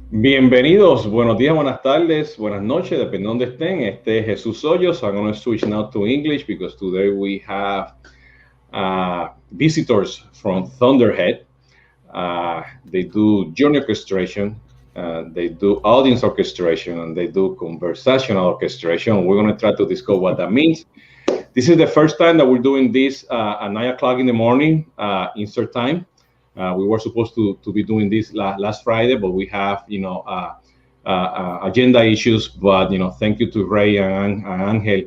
Bienvenidos, buenos días, buenas tardes, buenas noches, depende de donde estén. Este es Jesús Hoyos. I'm going to switch now to English because today we have visitors from Thunderhead. They do journey orchestration, they do audience orchestration, and they do conversational orchestration. We're going to try to discover what that means. This is the first time that we're doing this at 9 o'clock in the morning, Eastern time. We were supposed to be doing this last Friday, but we have, agenda issues. But, thank you to Ray and Angel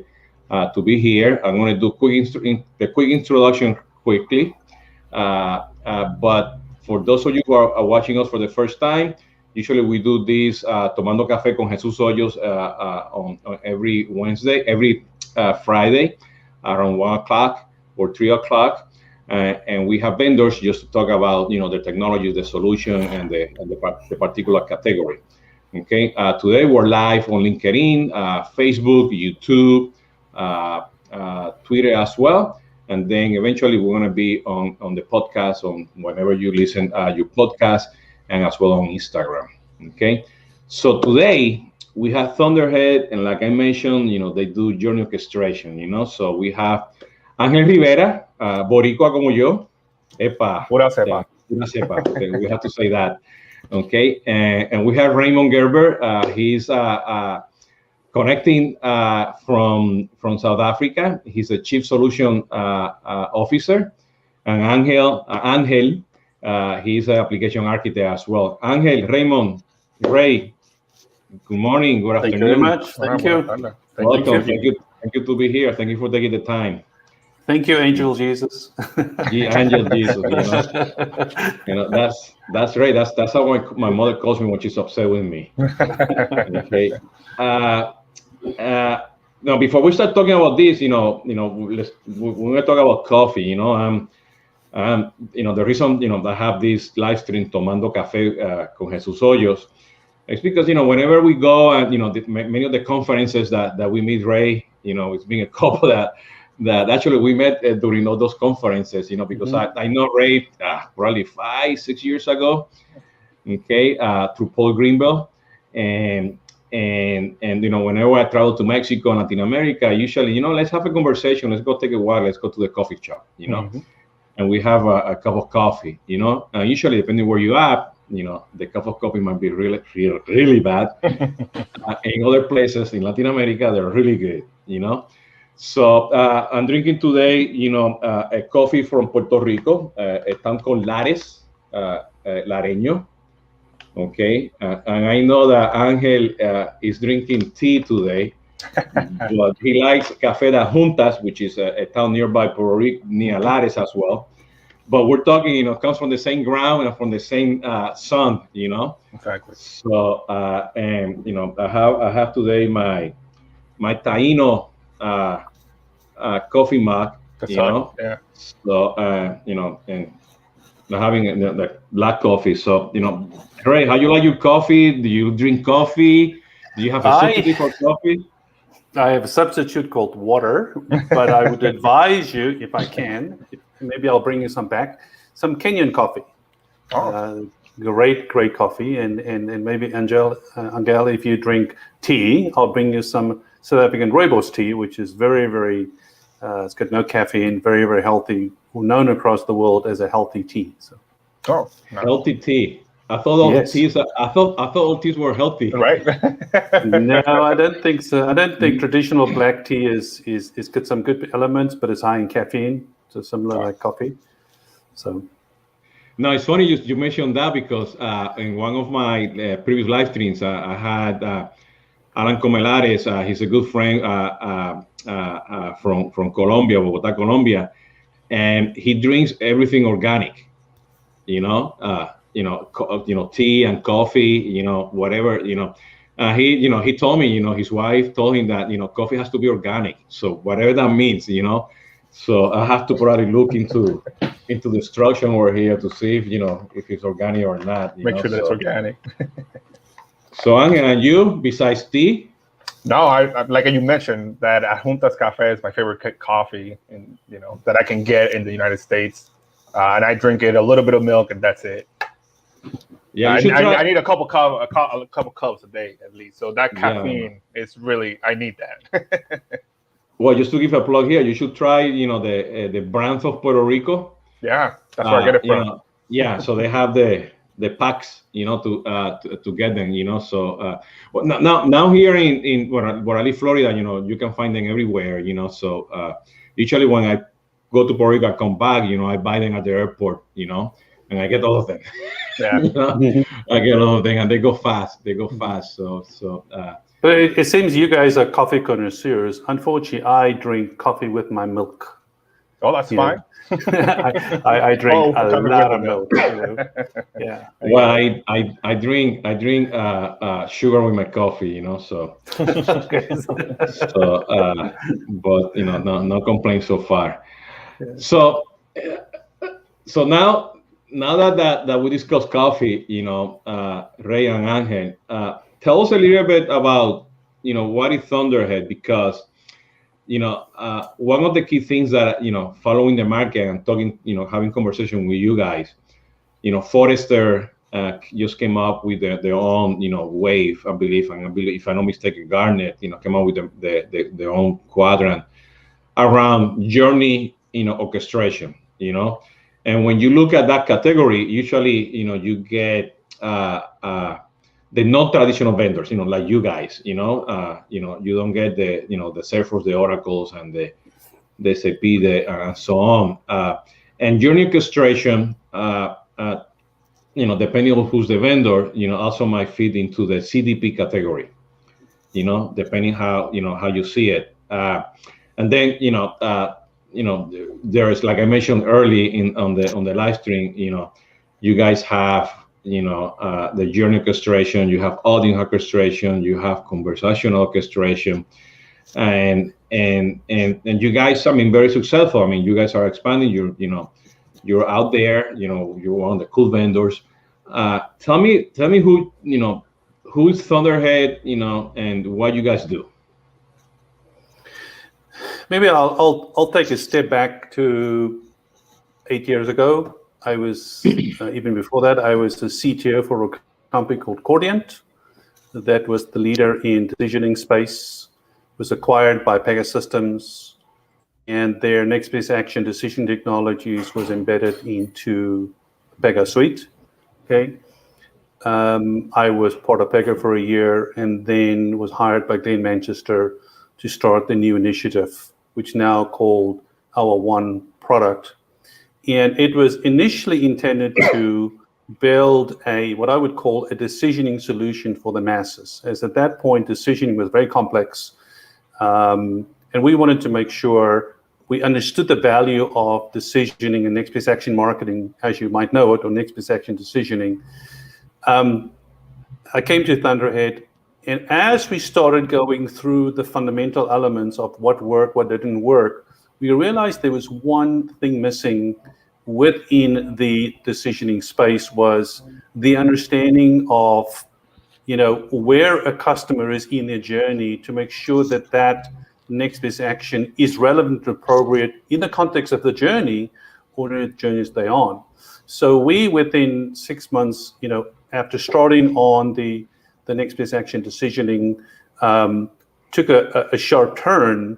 to be here. I'm going to do the quick introduction quickly. But for those of you who are watching us for the first time, usually we do this Tomando Café con Jesús Hoyos on every Wednesday, every Friday around 1 o'clock or 3 o'clock. And we have vendors just to talk about, the technology, the solution, and the particular category. Okay. Today we're live on LinkedIn, Facebook, YouTube, Twitter as well. And then eventually we're going to be on the podcast, on whenever you listen your podcast, and as well on Instagram. Okay. So today we have Thunderhead, and like I mentioned, they do journey orchestration. So we have Ángel Rivera, boricua como yo. Epa. Pura cepa. Pura cepa. We have to say that. Okay. And we have Raymond Gerber. He's connecting from South Africa. He's a Chief Solution Officer. And Angel, he's an application architect as well. Angel, Raymond, Ray, good morning, good afternoon. Thank you very much. Thank you. Welcome. Thank you to be here. Thank you for taking the time. Thank you, Angel Jesus. Yeah, Angel Jesus. That's right. That's how my mother calls me when she's upset with me. Okay. Now, before we start talking about this, we're going to talk about coffee. The reason I have this live stream Tomando Café con Jesús Hoyos, it's because whenever we go and many of the conferences that we meet Ray, it's been a couple that actually we met during all those conferences, because I know Ray probably 5-6 years ago, okay, through Paul Greenbell, and whenever I travel to Mexico and Latin America, usually let's have a conversation, let's go take a walk, let's go to the coffee shop, and we have a cup of coffee, usually depending where you are, the cup of coffee might be really, really, really bad. In other places in Latin America, they're really good, So I'm drinking today, a coffee from Puerto Rico, a town called Lares, Lareño. Okay, and I know that Angel is drinking tea today, but he likes Café de Juntas, which is a town nearby Puerto Rico, near Lares as well. But we're talking, comes from the same ground and from the same sun, Exactly. So, and I have today my Taino coffee mug, Yeah. So, and having the black coffee. So, Ray, how you like your coffee? Do you drink coffee? Do you have a substitute for coffee? I have a substitute called water, but I would advise you, if I can, maybe I'll bring you some Kenyan coffee. Great coffee. And maybe Angel, if you drink tea, I'll bring you some South African rooibos tea, which is very, very, it's got no caffeine, very, very healthy, known across the world as a healthy tea. So. Healthy tea. I thought all teas. I thought all teas were healthy. Right. No, I don't think so. I don't think traditional black tea is got some good elements, but it's high in caffeine, so similar like coffee. So. No, it's funny you mentioned that because in one of my previous live streams, I had Alan Comelares. He's a good friend from Colombia, Bogotá, Colombia, and he drinks everything organic. Tea and coffee, whatever, he told me, his wife told him that, coffee has to be organic. So whatever that means, so I have to probably look into the instruction over here to see if, if it's organic or not. Make sure that it's organic. So Angel, and you, besides tea? No, I like you mentioned that Juntas Café is my favorite coffee, and that I can get in the United States, and I drink it a little bit of milk, and that's it. Yeah, you should try. I need a couple cups a day at least. So that caffeine is really, I need that. Well, just to give a plug here, you should try, the brands of Puerto Rico. Yeah, that's where I get it from. So they have the packs, to get them, So well, now here in where I live, Florida, you can find them everywhere, So usually when I go to Puerto Rico, I come back, I buy them at the airport, and I get all of them. Yeah, I get all of them, and they go fast. So. But it seems you guys are coffee connoisseurs. Unfortunately, I drink coffee with my milk. Oh, that's fine. I drink a lot of milk. Yeah. Well, I drink sugar with my coffee, So. But no complaints so far. Yeah. So now that we discussed coffee, Ray and Angel, tell us a little bit about, what is Thunderhead, because, one of the key things that, following the market and talking, having conversation with you guys, Forrester just came up with their own, wave, I believe, if I'm not mistaken, Garnet, came up with their own quadrant around journey, orchestration, and when you look at that category, usually, you get, the non-traditional vendors, like you guys, you don't get the, the Salesforce, the Oracles, and the SAP, and so on. And journey orchestration, depending on who's the vendor, also might fit into the CDP category, depending how you see it. And then, there is, like I mentioned early on the live stream, you guys have, the journey orchestration, you have audience orchestration, you have conversational orchestration, and you guys, very successful. You guys are expanding. You're out there. You're one of the cool vendors. Tell me who is Thunderhead, and what you guys do. Maybe I'll take a step back to 8 years ago. I was, even before that, I was the CTO for a company called Cordiant. That was the leader in decisioning space, was acquired by Pegasystems, and their next best action decision technologies was embedded into Pega Suite. Okay. I was part of Pega for a year and then was hired by Glenn Manchester to start the new initiative, which now called our One product. And it was initially intended to build what I would call a decisioning solution for the masses, as at that point, decisioning was very complex. And we wanted to make sure we understood the value of decisioning and next best action marketing, as you might know it, or next best action decisioning. I came to Thunderhead, and as we started going through the fundamental elements of what worked, what didn't work, we realized there was one thing missing within the decisioning space, was the understanding of, where a customer is in their journey, to make sure that next best action is relevant and appropriate in the context of the journey or the journeys they're on. So we, within 6 months, after starting on the next best action decisioning, took a sharp turn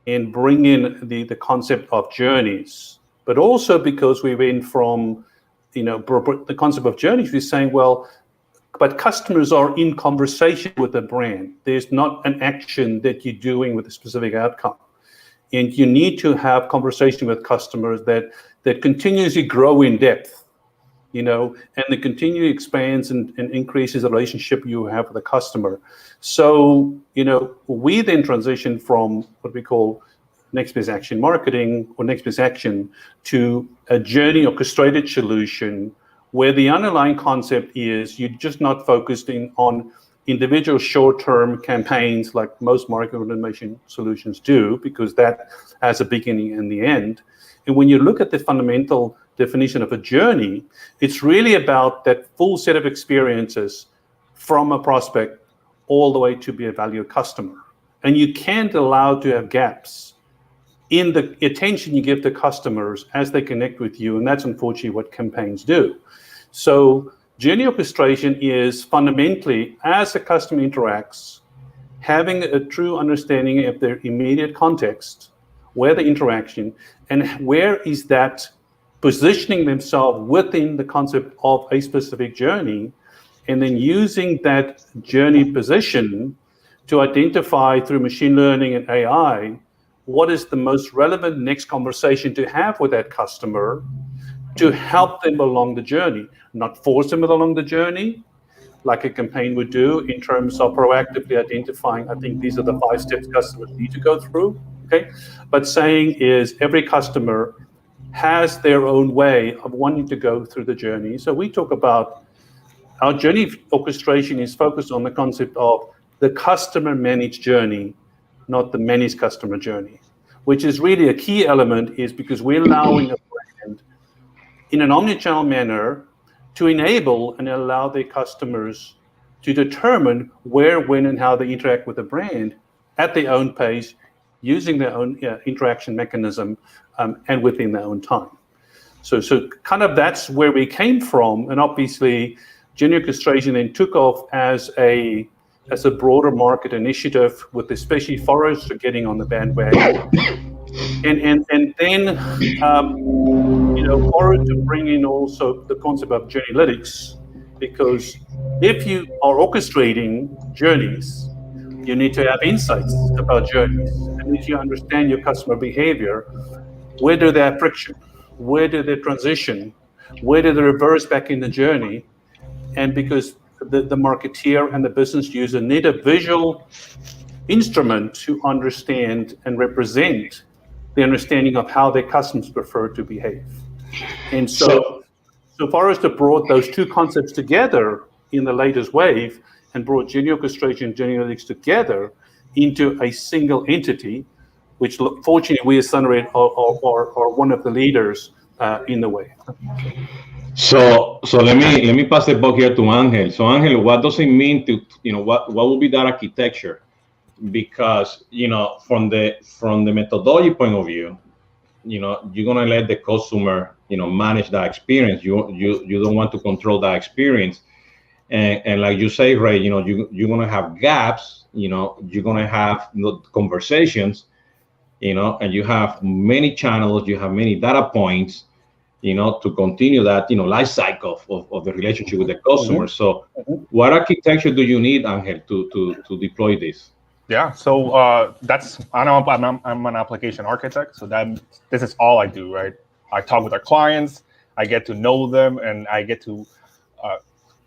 in bringing the concept of journeys, but also because we went from, the concept of journeys, we're saying, well, but customers are in conversation with the brand. There's not an action that you're doing with a specific outcome. And you need to have conversation with customers that continuously grow in depth, and that continually expands and increases the relationship you have with the customer. So, we then transitioned from what we call next best action marketing or next best action to a journey orchestrated solution, where the underlying concept is you're just not focused on individual short-term campaigns like most marketing automation solutions do, because that has a beginning and the end. And when you look at the fundamental definition of a journey, it's really about that full set of experiences from a prospect all the way to be a valued customer. And you can't allow to have gaps in the attention you give to customers as they connect with you. And that's unfortunately what campaigns do. So, Journey orchestration is fundamentally, as the customer interacts, having a true understanding of their immediate context, where the interaction, and where is that positioning themselves within the concept of a specific journey, and then using that journey position to identify through machine learning and AI what is the most relevant next conversation to have with that customer to help them along the journey, not force them along the journey, like a campaign would do in terms of proactively identifying, I think these are the 5 steps customers need to go through, okay? But saying is every customer has their own way of wanting to go through the journey. So we talk about our journey orchestration is focused on the concept of the customer managed journey, not the managed customer journey, which is really a key element, is because we're allowing a brand in an omnichannel manner to enable and allow their customers to determine where, when, and how they interact with the brand at their own pace, using their own interaction mechanism, and within their own time. So kind of that's where we came from, and obviously, journey orchestration then took off as a broader market initiative, with especially Forrester getting on the bandwagon, and then Forrester bring in also the concept of journeylytics, because if you are orchestrating journeys, you need to have insights about journeys, and if you understand your customer behavior, where do they have friction, where do they transition, where do they reverse back in the journey, and because the marketeer and the business user need a visual instrument to understand and represent the understanding of how their customers prefer to behave. And so Forrester brought those two concepts together in the latest wave and brought journey orchestration and journeylytics together into a single entity, which fortunately we as Thunderhead are one of the leaders in the wave. So let me pass the buck here to Angel. So Angel, what does it mean to, what will be that architecture? Because, from the methodology point of view, you're gonna let the customer, manage that experience. You don't want to control that experience. And like you say, Ray, you're gonna have gaps, you're gonna have conversations, and you have many channels, you have many data points, to continue that, life cycle of the relationship with the customer. So what architecture do you need, Angel, to deploy this? Yeah, so I'm an application architect, so this is all I do, right? I talk with our clients, I get to know them, and I get to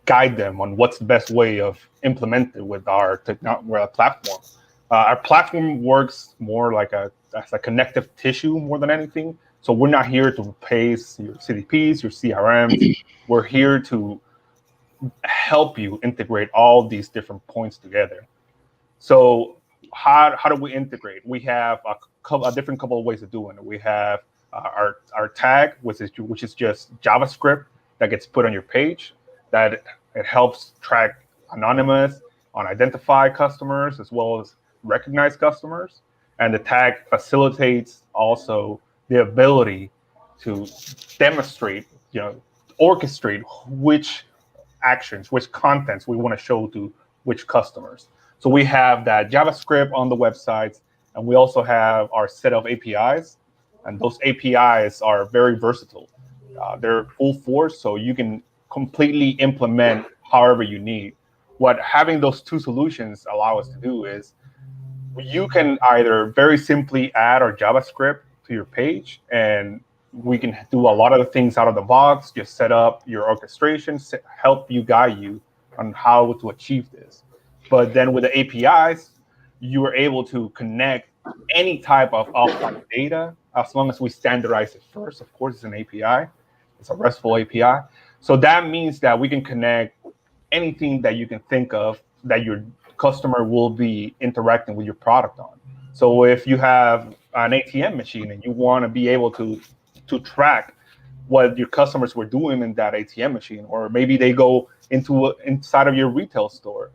guide them on what's the best way of implementing with our platform. Our platform works more as a connective tissue more than anything. So we're not here to replace your CDPs, your CRMs. We're here to help you integrate all these different points together. So how do we integrate? We have a different couple of ways of doing it. We have our tag, which is just JavaScript that gets put on your page, that it helps track anonymous, unidentified customers, as well as recognized customers. And the tag facilitates also the ability to demonstrate, orchestrate which actions, which contents we want to show to which customers. So we have that JavaScript on the websites, and we also have our set of APIs, and those APIs are very versatile. They're full force, so you can completely implement however you need. What having those two solutions allow us to do is you can either very simply add our JavaScript to your page, and we can do a lot of the things out of the box, just set up your orchestration, help you, guide you on how to achieve this. But then with the APIs, you are able to connect any type of offline data, as long as we standardize it first. Of course, it's an API. It's a RESTful API. So that means that we can connect anything that you can think of that your customer will be interacting with your product on. So if you have an ATM machine and you want to be able to track what your customers were doing in that ATM machine, or maybe they go inside of your retail store,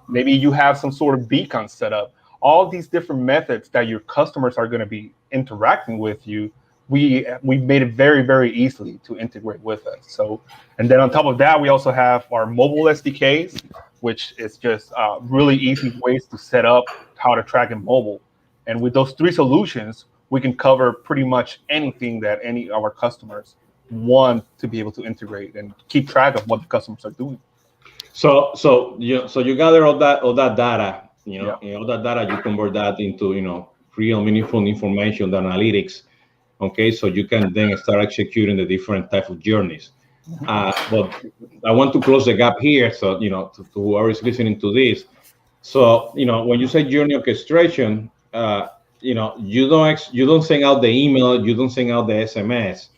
maybe you have some sort of beacon set up, all these different methods that your customers are going to be interacting with you, we made it very, very easily to integrate with us. So, and then on top of that, we also have our mobile SDKs, which is just really easy ways to set up how to track in mobile. And with those three solutions, we can cover pretty much anything that any of our customers want to be able to integrate and keep track of what the customers are doing. So you gather all that data, all that data, you convert that into, real meaningful information, the analytics. Okay, so you can then start executing the different type of journeys. But I want to close the gap here, so to whoever is listening to this. So when you say journey orchestration, you don't send out the email, you don't send out the SMS.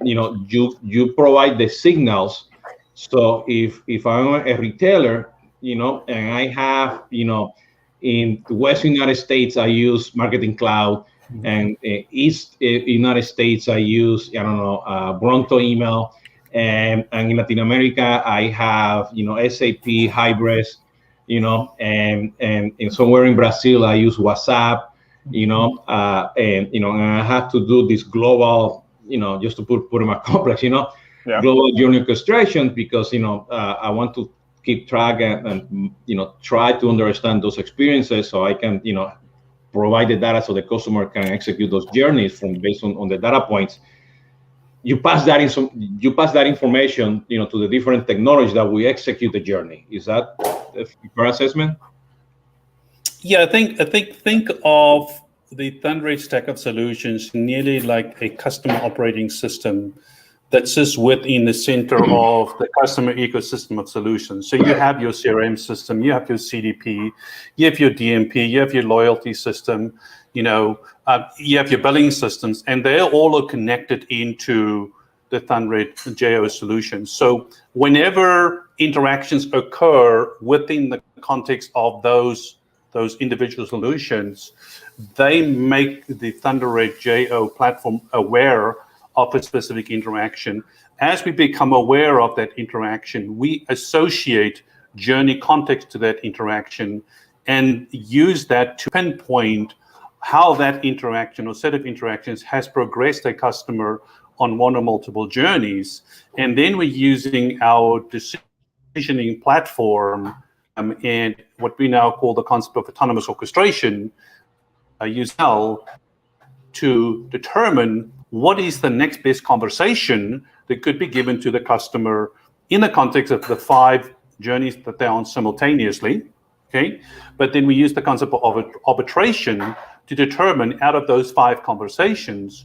You provide the signals. So if I'm a retailer, and I have, in the West United States, I use Marketing Cloud, and East United States, I use, Bronto email, and in Latin America, I have, SAP Hybris, and somewhere in Brazil, I use WhatsApp, and I have to do this global, just to put it more complex, global journey orchestration, because, I want to keep track and try to understand those experiences so I can, provide the data so the customer can execute those journeys based on the data points. You pass that information, to the different technologies that we execute the journey. Is that a fair assessment? Yeah, I think of the Thunderhead stack of solutions nearly like a customer operating system that sits within the center of the customer ecosystem of solutions. So you have your CRM system, you have your CDP, you have your DMP, you have your loyalty system, you have your billing systems, and they all are connected into the Thunderhead JO solution. So whenever interactions occur within the context of those individual solutions, they make the Thunderhead JO platform aware of a specific interaction. As we become aware of that interaction, we associate journey context to that interaction and use that to pinpoint how that interaction or set of interactions has progressed a customer on one or multiple journeys. And then we're using our decisioning platform and what we now call the concept of autonomous orchestration, use now to determine what is the next best conversation that could be given to the customer in the context of the 5 journeys that they're on simultaneously, okay? But then we use the concept of arbitration to determine out of those 5 conversations,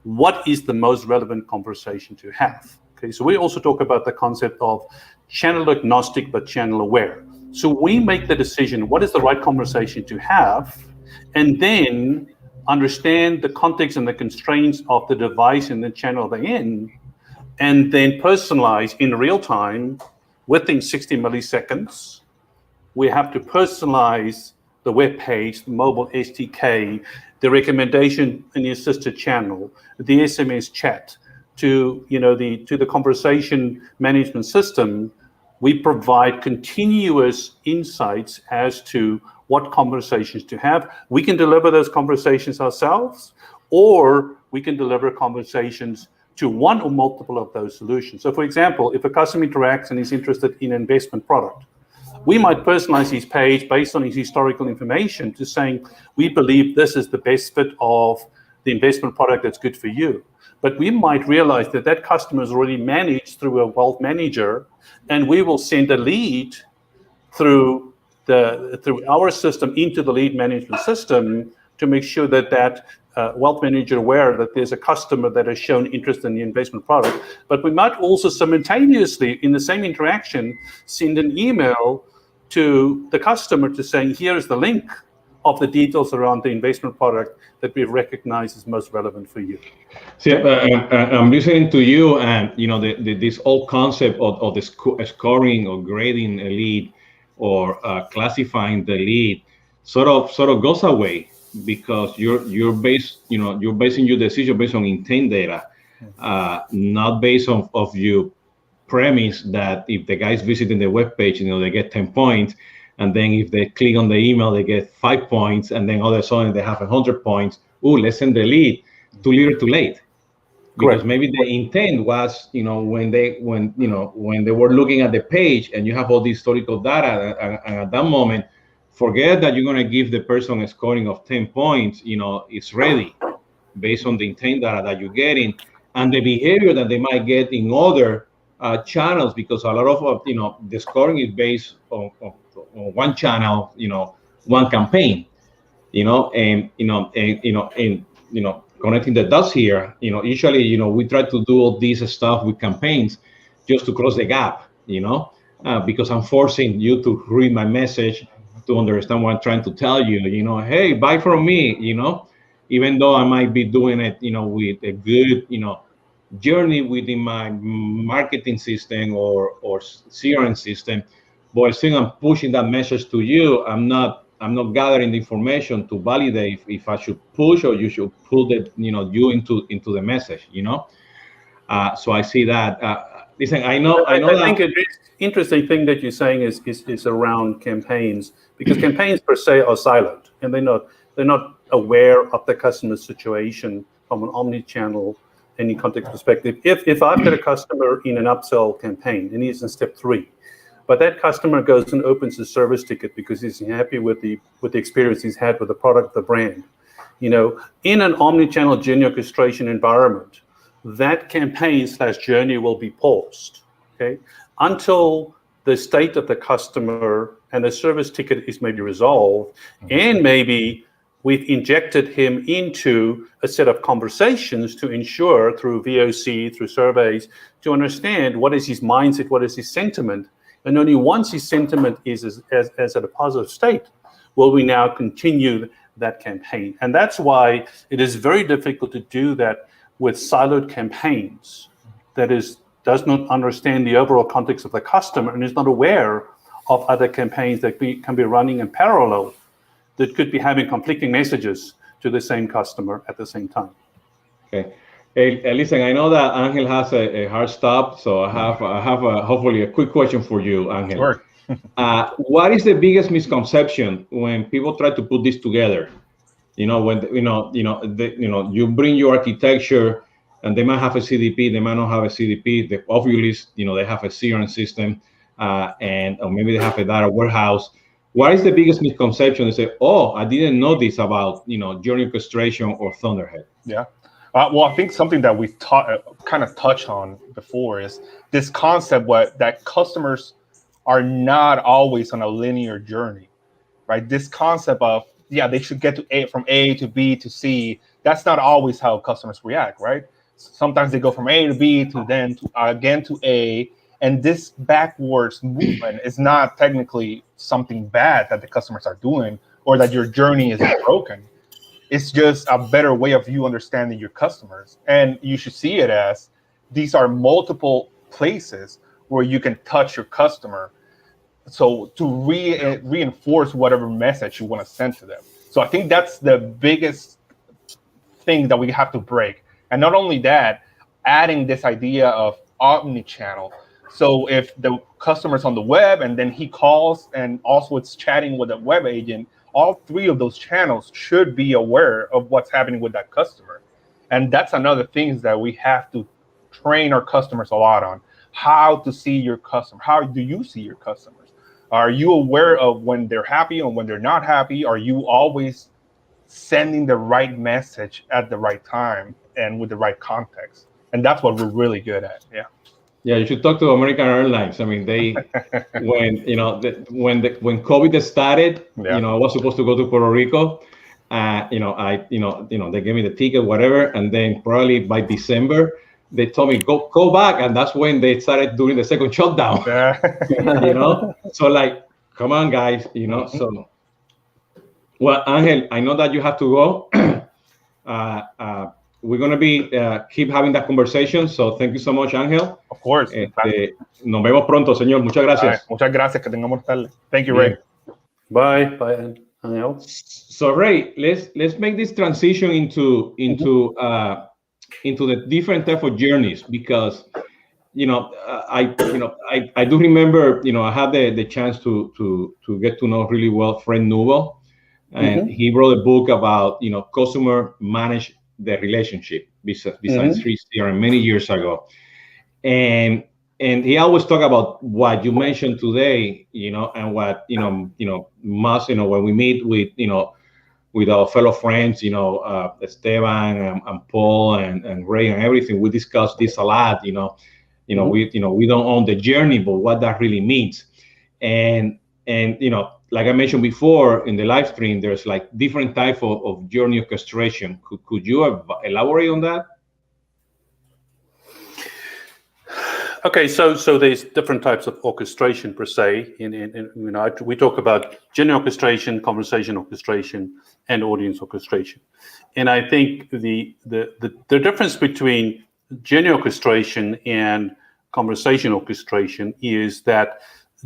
what is the most relevant conversation to have, okay? So we also talk about the concept of channel agnostic but channel aware. So we make the decision, what is the right conversation to have, and then understand the context and the constraints of the device and the channel they're in, and then personalize in real time within 60 milliseconds. We have to personalize the web page, the mobile SDK, the recommendation in the assisted channel, the SMS chat, to the conversation management system. We provide continuous insights as to what conversations to have. We can deliver those conversations ourselves, or we can deliver conversations to one or multiple of those solutions. So for example, if a customer interacts and is interested in an investment product, we might personalize his page based on his historical information to saying, we believe this is the best fit of the investment product that's good for you. But we might realize that that customer is already managed through a wealth manager, and we will send a lead through our system into the lead management system to make sure that wealth manager aware that there's a customer that has shown interest in the investment product. But we might also simultaneously, in the same interaction, send an email to the customer to saying, here is the link of the details around the investment product that we recognize is most relevant for you. See, I'm listening to you, and this whole concept of the scoring or grading a lead or classifying the lead sort of goes away, because you're basing your decision based on intent data, not based on of your premise that if the guy's visiting the web page, they get 10 points, and then if they click on the email, they get 5 points, and then all of a sudden they have 100 points. Let's send the lead. too little, too late. Because Correct. maybe the intent was, when they were looking at the page and you have all the historical data, and at that moment, forget that you're going to give the person a scoring of 10 points. It's ready based on the intent data that you're getting and the behavior that they might get in other channels, because a lot of the scoring is based on one channel, one campaign, connecting the dots here. Usually, we try to do all this stuff with campaigns just to close the gap, because I'm forcing you to read my message to understand what I'm trying to tell you. Hey, buy from me. Even though I might be doing it, with a good, journey within my marketing system or CRM system, but still I'm pushing that message to you. I'm not gathering the information to validate if I should push or you should pull the you into the message. So I see that. Listen, I know. I that. think an interesting thing that you're saying is around campaigns, because campaigns per se are siloed and they're not aware of the customer situation from an omni-channel, any context perspective. If I've got a customer in an upsell campaign and he's in step 3, but that customer goes and opens a service ticket because he's happy with the experience he's had with the product, the brand, in an omni-channel journey orchestration environment, that campaign/journey will be paused, okay, until the state of the customer and the service ticket is maybe resolved, and maybe we've injected him into a set of conversations to ensure through VOC, through surveys, to understand what is his mindset, what is his sentiment. And only once his sentiment is as at a positive state, will we now continue that campaign. And that's why it is very difficult to do that with siloed campaigns. That does not understand the overall context of the customer and is not aware of other campaigns that can be running in parallel, that could be having conflicting messages to the same customer at the same time. Okay. Hey, listen, I know that Angel has a hard stop, so I have hopefully a quick question for you, Angel. Sure. What is the biggest misconception when people try to put this together? When you bring your architecture, and they might have a CDP, they might not have a CDP. They obviously, they have a CRM system, or maybe they have a data warehouse. What is the biggest misconception? They say, "Oh, I didn't know this about journey orchestration or Thunderhead." Yeah. Well, I think something that we've kind of touched on before is this concept that customers are not always on a linear journey, right? This concept of, they should get from A to B to C. That's not always how customers react, right? Sometimes they go from A to B to then again to A. And this backwards movement is not technically something bad that the customers are doing or that your journey is broken. It's just a better way of you understanding your customers. And you should see it as these are multiple places where you can touch your customer. So to reinforce whatever message you want to send to them. So I think that's the biggest thing that we have to break. And not only that, adding this idea of omni-channel. So if the customer's on the web and then he calls and also it's chatting with a web agent, all 3 of those channels should be aware of what's happening with that customer. And that's another thing that we have to train our customers a lot on. How to see your customer. How do you see your customers? Are you aware of when they're happy and when they're not happy? Are you always sending the right message at the right time and with the right context? And that's what we're really good at. Yeah. Yeah, you should talk to American Airlines. I mean, they when COVID started, I was supposed to go to Puerto Rico. They gave me the ticket, whatever, and then probably by December they told me go back, and that's when they started doing the second shutdown. So like, come on, guys, So, well, Angel, I know that you have to go. We're going to be keep having that conversation. So thank you so much, Angel. Of course. Nos vemos pronto, señor. Muchas gracias. Muchas gracias. Que tengamos tarde. Thank you, Ray. Bye, Angel. So Ray, let's make this transition into the different type of journeys, because I do remember I had the chance to get to know really well Fred Newell, and he wrote a book about customer managed the relationship besides free CRM many years ago. And he always talk about what you mentioned today, and what, when we meet with our fellow friends, Esteban and Paul and Ray and everything, we discuss this a lot, we don't own the journey, but what that really means. And like I mentioned before in the live stream, there's like different type of journey orchestration. Could you elaborate on that? Okay, so there's different types of orchestration per se. We talk about journey orchestration, conversation orchestration, and audience orchestration. And I think the difference between journey orchestration and conversation orchestration is that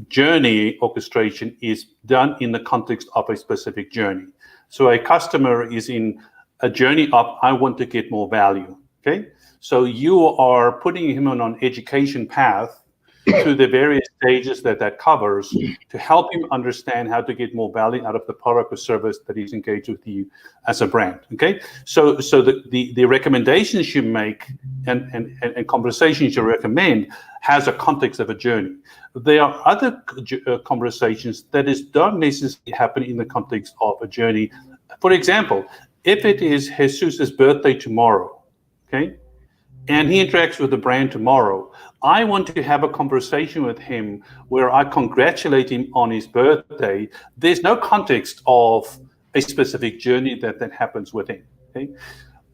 journey orchestration is done in the context of a specific journey. So a customer is in a journey of, I want to get more value, okay? So you are putting him on an education path through the various stages that covers to help him understand how to get more value out of the product or service that he's engaged with you as a brand, okay? So the recommendations you make and conversations you recommend has a context of a journey. There are other conversations that don't necessarily happen in the context of a journey. For example, if it is Jesus's birthday tomorrow, okay, and he interacts with the brand tomorrow, I want to have a conversation with him where I congratulate him on his birthday. There's no context of a specific journey that happens with him. Okay?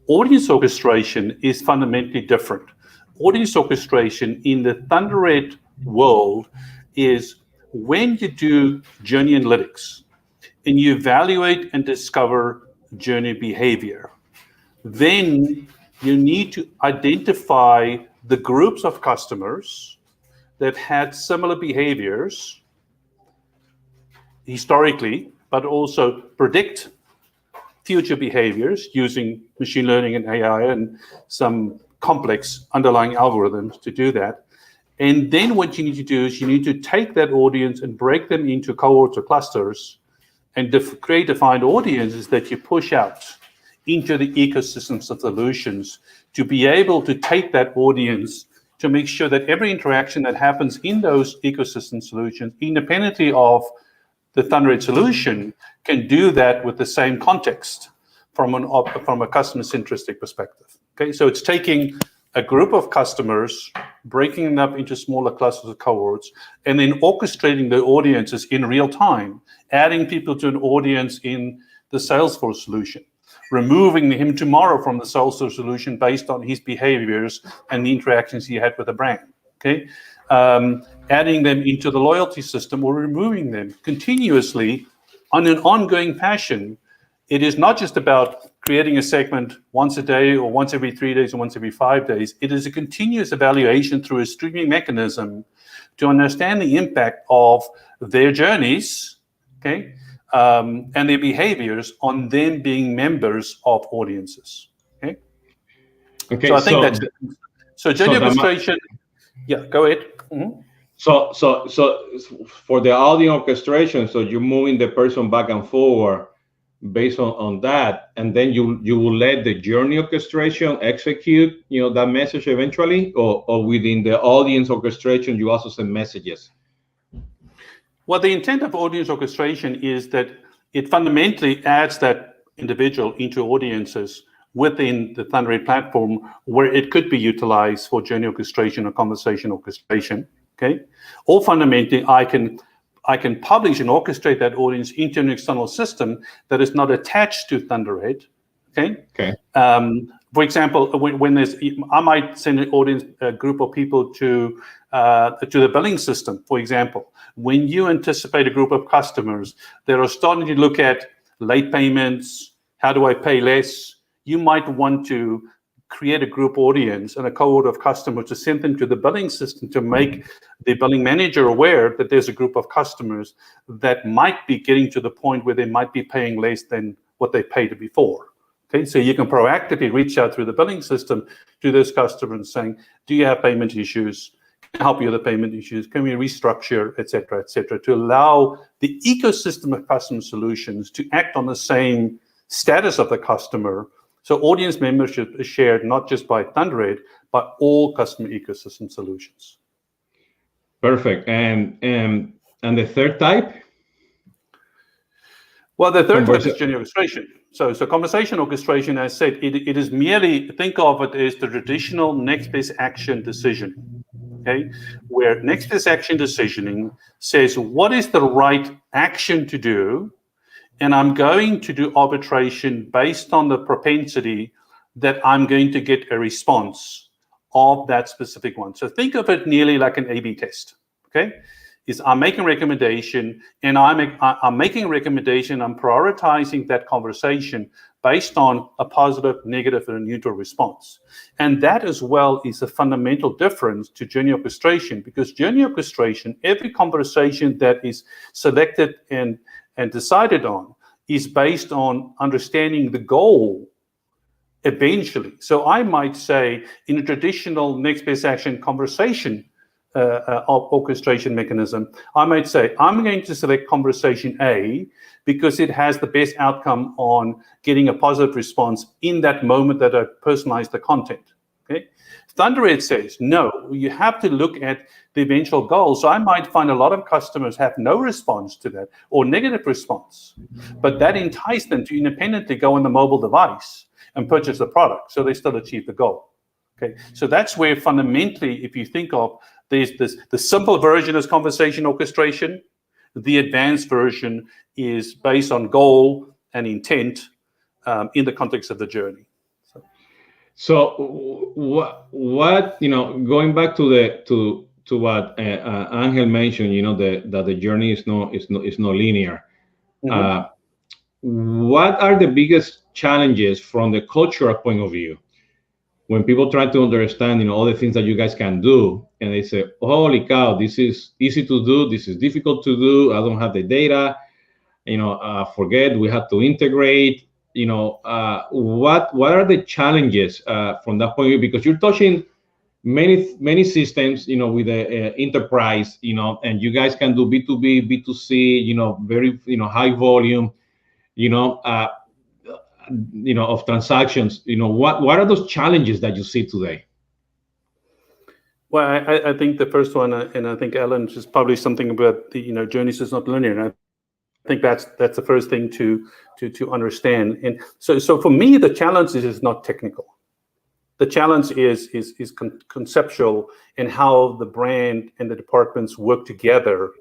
Audience orchestration is fundamentally different. Audience orchestration in the Thunderhead world is when you do journey analytics and you evaluate and discover journey behavior, then you need to identify the groups of customers that had similar behaviors historically, but also predict future behaviors using machine learning and AI and some complex underlying algorithms to do that. And then what you need to do is you need to take that audience and break them into cohorts or clusters and create defined audiences that you push out into the ecosystems of solutions to be able to take that audience to make sure that every interaction that happens in those ecosystem solutions, independently of the Thunderhead solution, can do that with the same context from a customer-centric perspective. Okay, so it's taking a group of customers, breaking them up into smaller clusters of cohorts, and then orchestrating the audiences in real time, adding people to an audience in the Salesforce solution, removing him tomorrow from the Salesforce solution based on his behaviors and the interactions he had with the brand. Okay, adding them into the loyalty system or removing them continuously on an ongoing fashion. It is not just about creating a segment once a day or once every 3 days or once every 5 days. It is a continuous evaluation through a streaming mechanism to understand the impact of their journeys, okay, and their behaviors on them being members of audiences. Okay. Okay. So I think that's so journey orchestration. Yeah, go ahead. Mm-hmm. So for the audio orchestration, so you're moving the person back and forward based on that, and then you will let the journey orchestration execute, that message eventually, or within the audience orchestration, you also send messages. Well, the intent of audience orchestration is that it fundamentally adds that individual into audiences within the Thunderhead platform where it could be utilized for journey orchestration or conversation orchestration. Okay, or fundamentally, I can publish and orchestrate that audience into an external system that is not attached to Thunderhead. Okay. Okay. For example, when I might send an audience, a group of people to the billing system. For example, when you anticipate a group of customers that are starting to look at late payments, how do I pay less? You might want to create a group audience and a cohort of customers to send them to the billing system to make the billing manager aware that there's a group of customers that might be getting to the point where they might be paying less than what they paid before. Okay, so you can proactively reach out through the billing system to those customers saying, do you have payment issues? Can I help you with the payment issues? Can we restructure, et cetera, to allow the ecosystem of customer solutions to act on the same status of the customer So audience membership is shared not just by Thunderhead, but all customer ecosystem solutions. Perfect. And the third type? Well, the third type is journey orchestration. So conversation orchestration, as I said, it is merely, think of it as the traditional next best action decision, okay? Where next best action decisioning says, what is the right action to do? And I'm going to do arbitration based on the propensity that I'm going to get a response of that specific one. So think of it nearly like an A/B test, okay? I'm making a recommendation, and I'm making a recommendation, I'm prioritizing that conversation based on a positive, negative, and a neutral response. And that as well is a fundamental difference to journey orchestration, because journey orchestration, every conversation that is selected and decided on is based on understanding the goal eventually. So I might say in a traditional next best action conversation orchestration mechanism, I might say, I'm going to select conversation A because it has the best outcome on getting a positive response in that moment that I personalize the content. Okay. Thunderhead says, no, you have to look at the eventual goal. So I might find a lot of customers have no response to that or negative response, but that entices them to independently go on the mobile device and purchase the product. So they still achieve the goal. Okay. So that's where fundamentally, if you think of the simple version is conversation orchestration, the advanced version is based on goal and intent in the context of the journey. So what going back to what Angel mentioned, that the journey is not linear. Mm-hmm. What are the biggest challenges from the cultural point of view when people try to understand all the things that you guys can do, and they say, holy cow, this is easy to do, this is difficult to do, I don't have the data, forget, we have to integrate. What are the challenges from that point of view? Because you're touching many systems, with the enterprise, and you guys can do B2B, B2C, very high volume, of transactions. What are those challenges that you see today? Well, I think the first one, and I think Alan, is probably something about the journeys is not linear. And I think that's the first thing to understand. And so for me, the challenge is not technical. The challenge is conceptual in how the brand and the departments work together.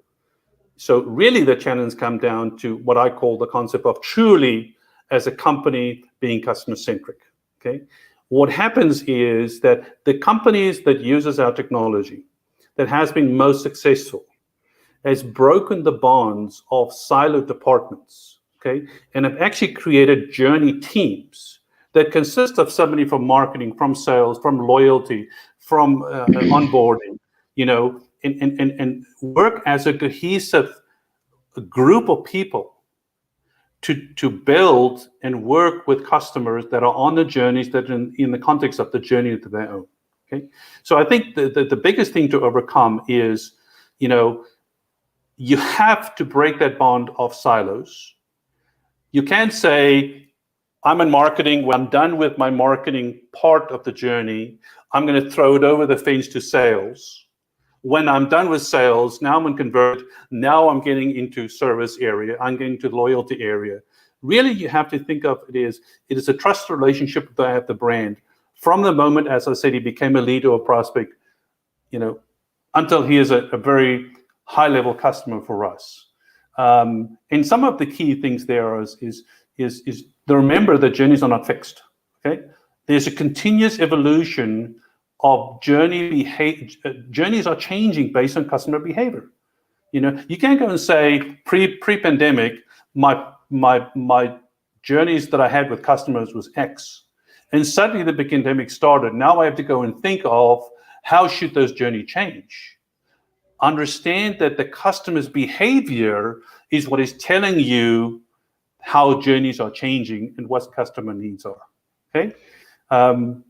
So really, the challenge comes down to what I call the concept of truly as a company being customer centric. Okay, what happens is that the companies that uses our technology that has been most successful has broken the bonds of siloed departments, okay, and have actually created journey teams that consist of somebody from marketing, from sales, from loyalty, from onboarding, and work as a cohesive group of people to build and work with customers that are on the journeys that are in the context of the journey that they own. Okay, so I think the biggest thing to overcome is, you have to break that bond of silos. You can't say, I'm in marketing, when I'm done with my marketing part of the journey, I'm going to throw it over the fence to sales. When I'm done with sales, now I'm going to convert, now I'm getting into service area, I'm getting to loyalty area. Really, you have to think of it is a trust relationship with the brand. From the moment, as I said, he became a lead or a prospect, until he is a very high-level customer for us. And some of the key things there is to remember that journeys are not fixed. Okay, there's a continuous evolution of journeys are changing based on customer behavior. You can't go and say pre-pandemic, my journeys that I had with customers was X, and suddenly the pandemic started. Now I have to go and think of how should those journeys change. Understand that the customer's behavior is what is telling you how journeys are changing and what customer needs are. Okay. And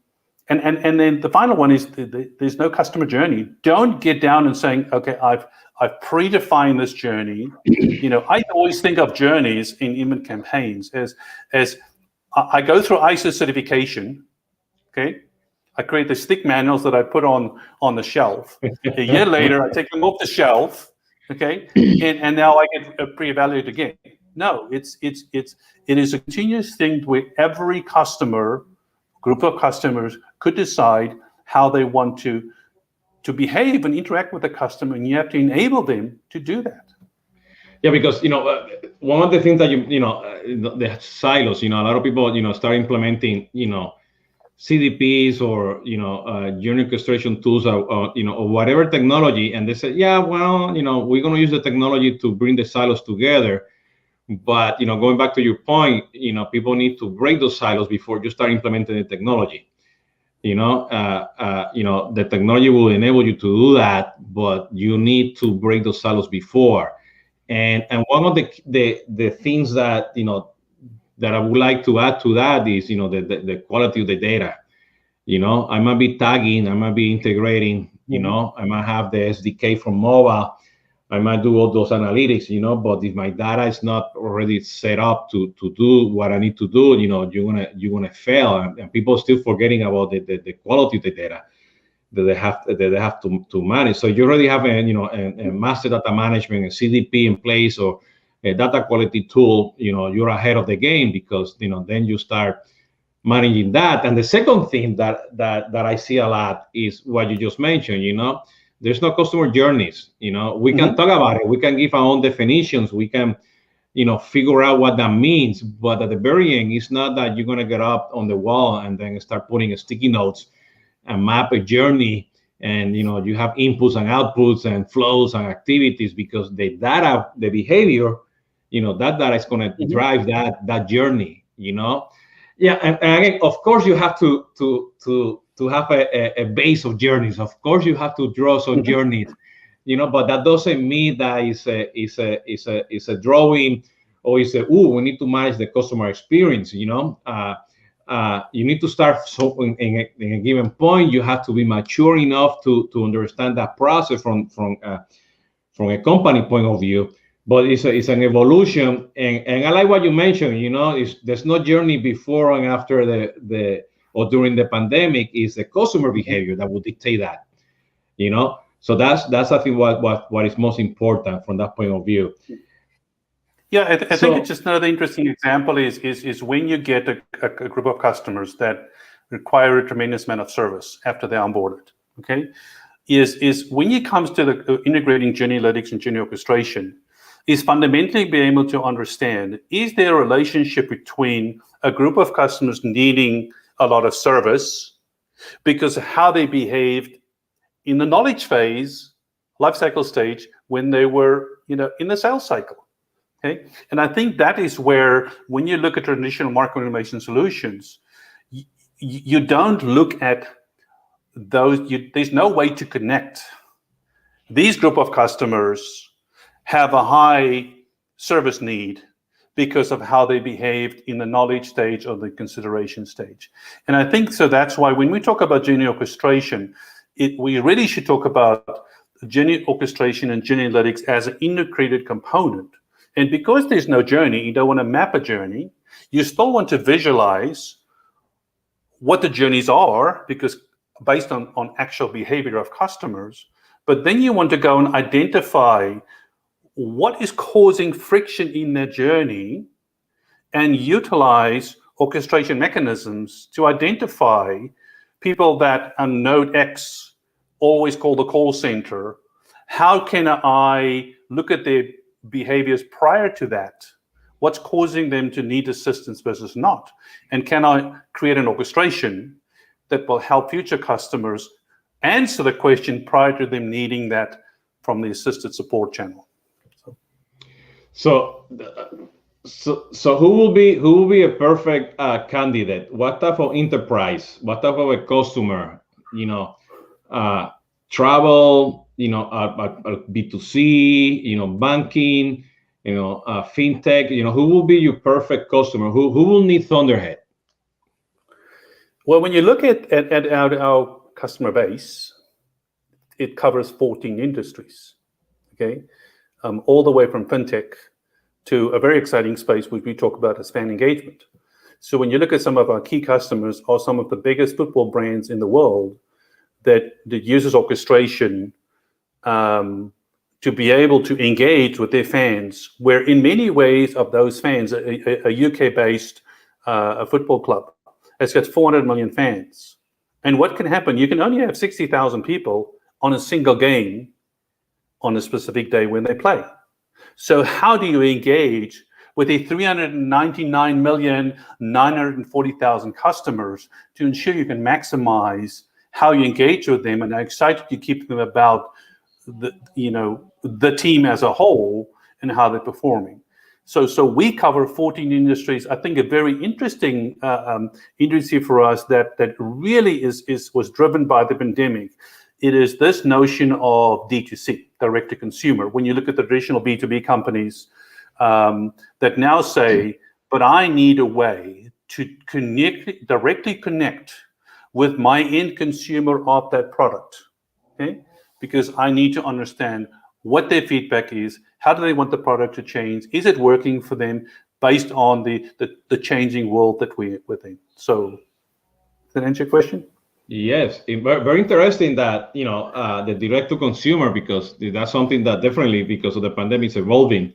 then the final one is there's no customer journey. Don't get down and saying, okay, I've predefined this journey. I always think of journeys in email campaigns as I go through ISO certification. Okay, I create the stick manuals that I put on the shelf. A year later, I take them off the shelf. Okay, and now I get pre-evaluated again. No, it is a continuous thing where every group of customers could decide how they want to behave and interact with the customer, and you have to enable them to do that. Yeah, because one of the things that the silos, a lot of people start implementing CDPs or journey orchestration tools or whatever technology, and they say, yeah, well, we're going to use the technology to bring the silos together. But going back to your point, people need to break those silos before you start implementing the technology. The technology will enable you to do that, but you need to break those silos before. And one of the things that that I would like to add to that is the quality of the data. I might be tagging, I might be integrating, I might have the SDK from mobile, I might do all those analytics, but if my data is not already set up to do what I need to do, you're gonna fail, and people are still forgetting about the quality of the data that they have to manage. So you already have a master data management, a CDP in place, or a data quality tool. You're ahead of the game, because then you start managing that. And the second thing that I see a lot is what you just mentioned. There's no customer journeys. We can talk about it. We can give our own definitions. We can figure out what that means. But at the very end, it's not that you're gonna get up on the wall and then start putting sticky notes and map a journey, and you have inputs and outputs and flows and activities, because the data, the behavior, that data is going to drive that journey. Yeah, and again, of course, you have to have a base of journeys. Of course, you have to draw some journeys, but that doesn't mean that it's a drawing, or we need to manage the customer experience. You need to start. So in a given point, you have to be mature enough to understand that process from a company point of view. But it's an evolution, and I like what you mentioned. There's no journey before and after or during the pandemic. Is the customer behavior that will dictate that. So that's I think what is most important from that point of view. Yeah, I think it's just another interesting example is when you get a group of customers that require a tremendous amount of service after they're onboarded. Okay, is when it comes to the integrating journey analytics and journey orchestration, is fundamentally being able to understand, is there a relationship between a group of customers needing a lot of service because of how they behaved in the knowledge phase, life cycle stage, when they were in the sales cycle. Okay, and I think that is where, when you look at traditional marketing automation solutions, you don't look at those. There's no way to connect. These group of customers have a high service need because of how they behaved in the knowledge stage or the consideration stage. And I think so that's why when we talk about journey orchestration, we really should talk about journey orchestration and journey analytics as an integrated component. And because there's no journey, you don't want to map a journey. You still want to visualize what the journeys are, because based on actual behavior of customers. But then you want to go and identify what is causing friction in their journey and utilize orchestration mechanisms to identify people that on node X always call the call center. How can I look at their behaviors prior to that? What's causing them to need assistance versus not? And can I create an orchestration that will help future customers answer the question prior to them needing that from the assisted support channel? So who will be a perfect candidate? What type of enterprise? What type of a customer? Travel, B2C, banking, fintech. Who will be your perfect customer? Who will need Thunderhead? Well, when you look at our customer base, it covers 14 industries. Okay, all the way from fintech to a very exciting space which we talk about as fan engagement. So when you look at some of our key customers or some of the biggest football brands in the world that uses orchestration to be able to engage with their fans, where in many ways of those fans, a UK-based a football club has got 400 million fans. And what can happen? You can only have 60,000 people on a single game on a specific day when they play. So how do you engage with the 399,940,000 customers to ensure you can maximize how you engage with them and how excited you keep them about the team as a whole and how they're performing? So we cover 14 industries. I think a very interesting industry for us that really was driven by the pandemic. It is this notion of D2C, direct to consumer. When you look at the traditional B2B companies that now say, but I need a way to directly connect with my end consumer of that product, okay? Because I need to understand what their feedback is, how do they want the product to change, is it working for them based on the changing world that we're within. So, does that answer your question? Yes, very interesting that, the direct to consumer, because that's something that definitely, because of the pandemic, is evolving,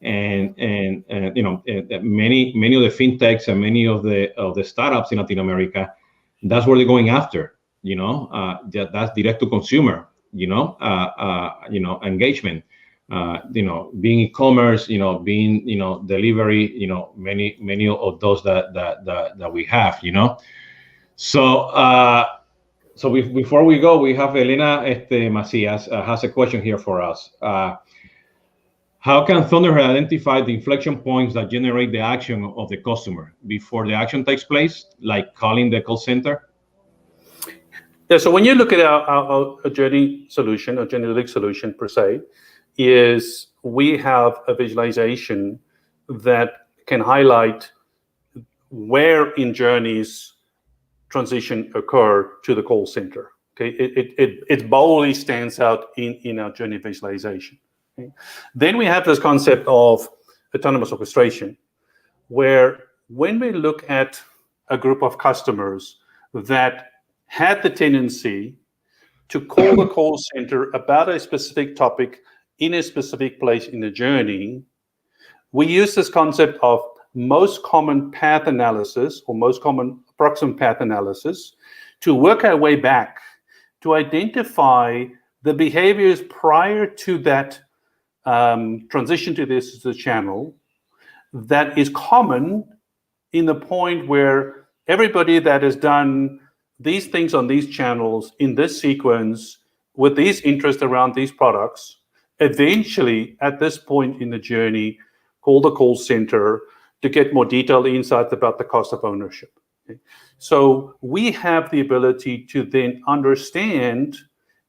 and many of the fintechs and many of the startups in Latin America, that's where they're going after. That's direct to consumer. Engagement. Being e-commerce. Being delivery. Many of those that we have. So before we go, we have Elena Macias has a question here for us. How can Thunderhead identify the inflection points that generate the action of the customer before the action takes place, like calling the call center? Yeah, so when you look at our journey solution, or journey analytics solution per se, is we have a visualization that can highlight where in journeys transition occur to the call center. Okay, it boldly stands out in our journey visualization. Okay? Then we have this concept of autonomous orchestration, where when we look at a group of customers that had the tendency to call the call center about a specific topic in a specific place in the journey, we use this concept of most common path analysis, or most common approximate path analysis, to work our way back to identify the behaviors prior to that transition to this as a channel that is common in the point where everybody that has done these things on these channels in this sequence with these interests around these products, eventually at this point in the journey, call the call center to get more detailed insights about the cost of ownership. Okay? So we have the ability to then understand,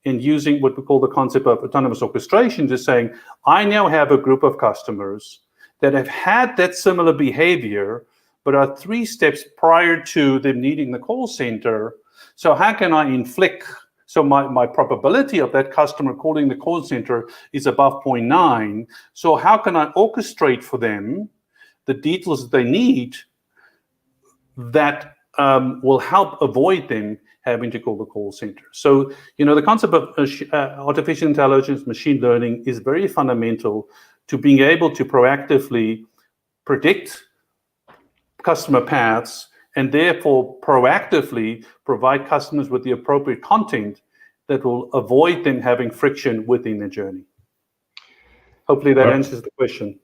in using what we call the concept of autonomous orchestration, to saying, I now have a group of customers that have had that similar behavior, but are 3 steps prior to them needing the call center. So how can I inflict? So my probability of that customer calling the call center is above 0.9. So how can I orchestrate for them the details that they need that will help avoid them having to call the call center? So, the concept of artificial intelligence, machine learning is very fundamental to being able to proactively predict customer paths and therefore proactively provide customers with the appropriate content that will avoid them having friction within the journey. Hopefully that answers the question.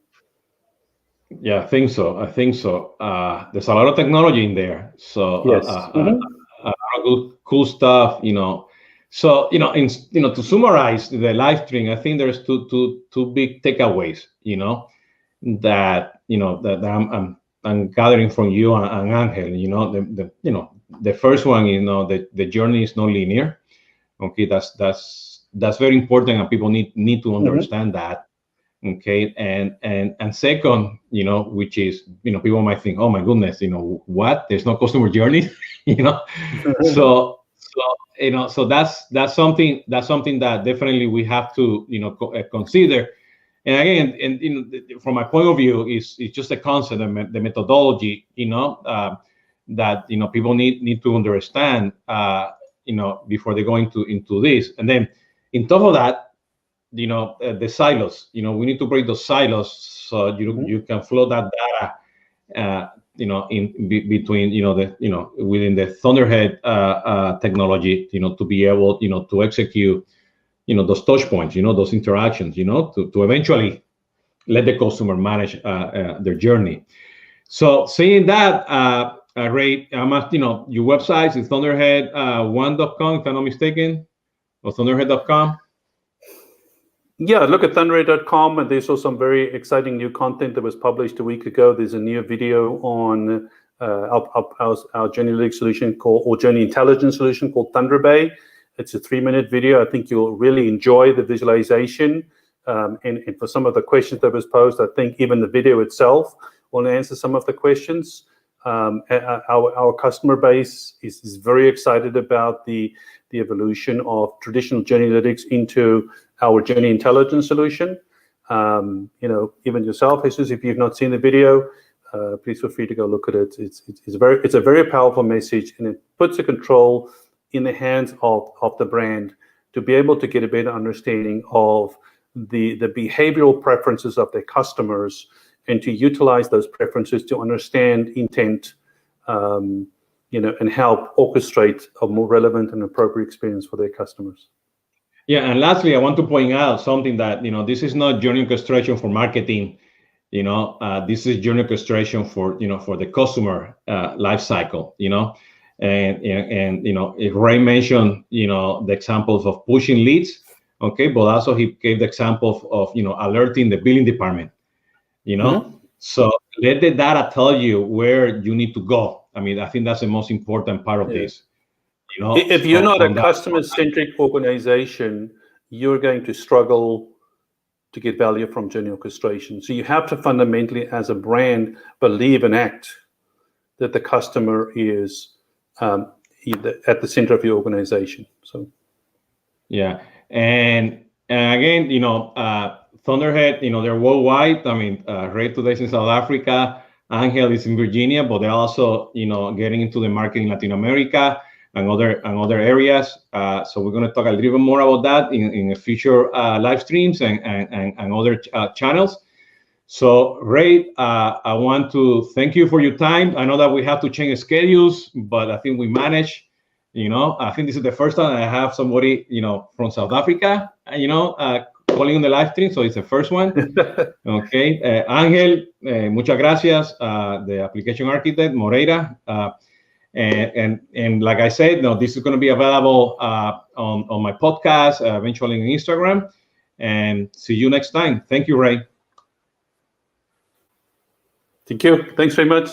Yeah, I think so. There's a lot of technology in there. So yes. A lot of good, cool stuff, So, to summarize the live stream, I think there's two big takeaways, that I'm gathering from you and Angel. The first one, the journey is not linear. Okay, that's very important, and people need to understand that. Okay, and second, which is, people might think, oh my goodness, what? There's no customer journey, So that's something that definitely we have to consider. And again, and from my point of view, it's just a concept, the methodology, that people need to understand, before they go into this. And then, in top of that, the silos. We need to break those silos so you can flow that data, between within the Thunderhead technology, to be able to execute those touch points, those interactions, to eventually let the customer manage their journey. So saying that, Ray, I'm at, your website is thunderhead1.com, if I'm not mistaken, or thunderhead.com. Yeah, look at thunderhead.com, and there's also some very exciting new content that was published a week ago. There's a new video on our Journey Analytics solution or Journey Intelligence solution called Thunderbay. It's a 3-minute video. I think you'll really enjoy the visualization. And for some of the questions that was posed, I think even the video itself will answer some of the questions. Our customer base is very excited about the evolution of traditional Journey Analytics into our Journey Intelligence solution. Even yourself, Jesus, if you've not seen the video, please feel free to go look at it. It's a very powerful message, and it puts the control in the hands of the brand to be able to get a better understanding of the behavioral preferences of their customers, and to utilize those preferences to understand intent, and help orchestrate a more relevant and appropriate experience for their customers. Yeah, and lastly, I want to point out something that, this is not journey orchestration for marketing. This is journey orchestration for the customer life cycle. And if Ray mentioned the examples of pushing leads, okay, but also he gave the example of alerting the billing department. So let the data tell you where you need to go. I mean, I think that's the most important part of this. If you're not a customer-centric organization, you're going to struggle to get value from journey orchestration. So you have to fundamentally, as a brand, believe and act that the customer is at the center of your organization. So, yeah, and again, Thunderhead, they're worldwide. I mean, Ray today's in South Africa, Angel is in Virginia, but they're also, getting into the market in Latin America and other areas. So we're going to talk a little bit more about that in future live streams and other channels. So Ray, I want to thank you for your time. I know that we have to change schedules, but I think we managed. I think this is the first time I have somebody, from South Africa, calling on the live stream. So it's the first one. Okay. Angel, muchas gracias. The application architect, Moreira. And like I said, this is going to be available on my podcast, eventually on Instagram. And see you next time. Thank you, Ray. Thank you. Thanks very much.